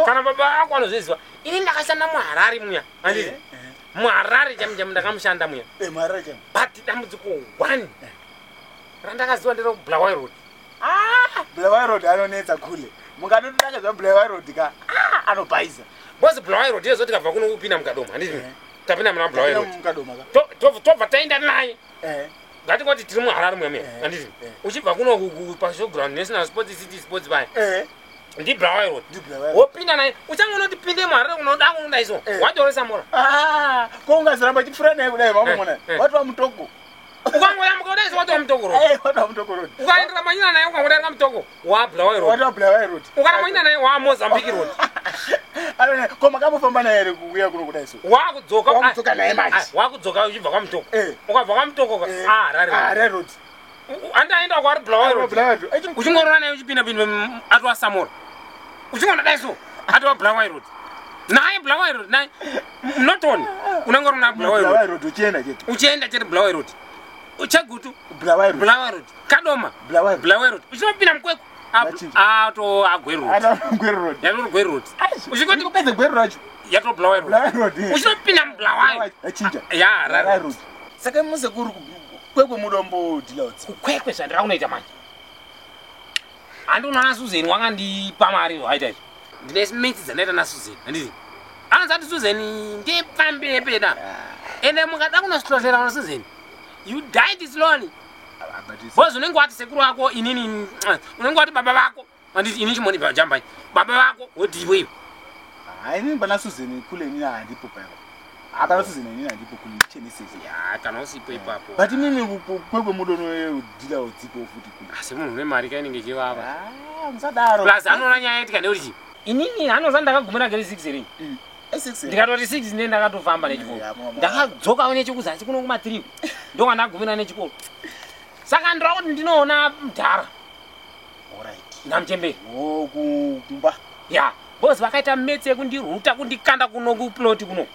kana baba ako anozviziva ini ndakashanda muHarare muya handiti muHarare cham ndakamushanda muya muHarare cham but dambudziko 1 randakaziva ndero Bulawayo Road Bulawayo Road anonetsa kule munganodaka zva Bulawayo Road ka anopaisa bosi Bulawayo Road yezo tikabva kuno kupinda mukadoma handiti tapinda muna Bulawayo Road mukadoma ka tobva taenda naye ngatikoti tiri muHarare muya handiti uchibva kuno pashowground National Sports City Sports Bar ndi Bulawayo Road wopinda naye uchangonoti pinde muHarare kunoda kunoda iso watoresa mora ko ungaziramba chifura naye kudai mamona watwa mutoko ukangoyambuka kudai watwa mutoko watwa mutoko road ukaendera manyina naye ukangodarika mutoko wa Bulawayo Road watwa Bulawayo Road ukana manyina naye wa Mozambique Road alone ko makambofamba naye ere kuuya kuno kudai so wakudzoka naye manje wakudzoka uchibva kwamutoko ukabva kwamutoko Harare Road andaenda kwari Bulawayo Road uchingorora naye uchipinda atwa Samora uchingonodai so atwa Bulawayo Road naye Bulawayo Road naye notoni unangorona Bulawayo Road uchienda chete Bulawayo Road uchagutu Bulawayo Road kadoma Bulawayo Road uchinopinda mukweku ato agweru Road uchingoti kupedza gweru racho yato Bulawayo Road uchinopinda muBulawayo achinja Harare Road saka muze kuri kwekwe mudombo dilauts kukwekwe zvandira kunoita manje handinoona Susan wakandipa mari waita izvo ndine simenti dzandaita naSusan handiti anzati Susan ndepambepeda ende mukada kunositoshera kuna Susan you died slowly bozi unenge wati sekuru wako inini unenge wati baba vako handiti ini chimoni pajambai baba vako wodivo ivo ini bana Susan kule ini handipo paya apana Susan ini handipo kule chenesese kana usipo ipapo but mimi kwekwe mudono dila udzipo futi kule asi munhu une mari kainenge chivava musadaro plus anoona nyaya yetika ndeuti inini hanoza ndakagumira grade 6 rini ndikatoti 6 ndiye ndakatofamba nechikoro ndakadzokawo nechekuzasi kuno kuma3 ndokandagumira nechikoro saka ndira kuti ndinoona mudhara namuchemberi kumba ya bozi vakaita metse yekundiruta kundikanda kuno kuploti kuno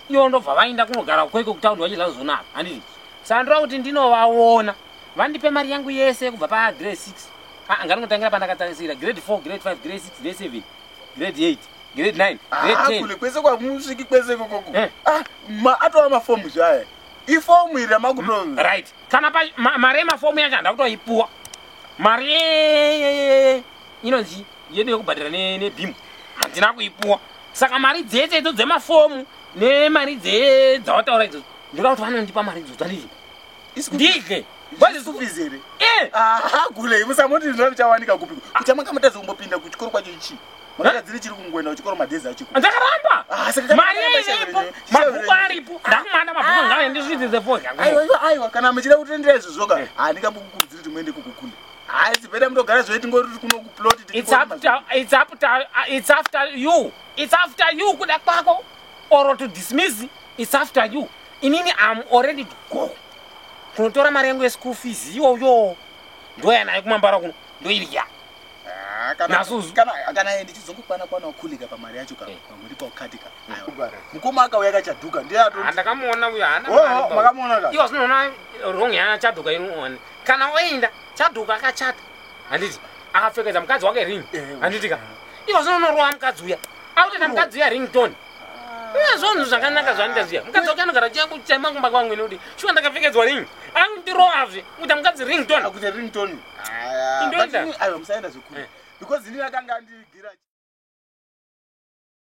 iwo ndobva vaenda kunogara kweko kutaundi vachidza kuzonaka handiti saka ndira kuti ndinovaona vandipe mari yangu yese kubva pagrade 6 ngatingotangira pandakatarisira grade 4 grade 5 grade 6 grade 7 grade 8 grade 9 grade 10 kule kwese kwamusviki kwese kokoko atova mafomu zvaya ifomu iri ramakuto right kana pa mari yemafomu yacho handakutoipuwa mari inonzi yedu yekubhadhira nebhimu handina kuipuwa saka mari dzese idzo dzemafomu nemari dzawataura idzodzo ndinoda kuti vanondipa mari idzodzo handiti ndidle vazisufizere kule musamoti zvinochawanika kupi kuti makamutazi kumbopinda kuchikoro kwacho ichi makadziri chiri kungoenda kuchikoro madhezi achiko ndakaramba mari ipo mabhuku aripo ndakumanda mabhuku ngava ndisvidzise fodya aiwa kana muchida kutendera izvo zvoka handingambokukurudziri kuti muende kukukule hai zipeda mutogara zvoiti ngori kuno kuploti it's after you kuda kwako or to dismiss it's after you inini I'm already to go kunotora mari yangu yeschool fees iyoyo ndoyanayo kumambara kuno ndoirya kana ndichizongokwana ukulika pamari yacho pamuripa ukatika mukoma akauya kachadhuka ndakamuona uyo makamuona ka iwo zvinoona rongi yana chadhuka inoone kana oenda chadhuka akachata handiti akapfekedza mukadzi wake ring handiti ka iwo zvinonorova mukadzi uya autenda mukadzi uya rington zvonhu zvakanaka zvandaziya mukadzi wake anogara chichaima kumba kwamwe nekuti shuwa ndakapfekedzwa ring andirovazve kuita mukadzi rington akuti rington indoita ayo musaenda zvikuru because ini akanga andigira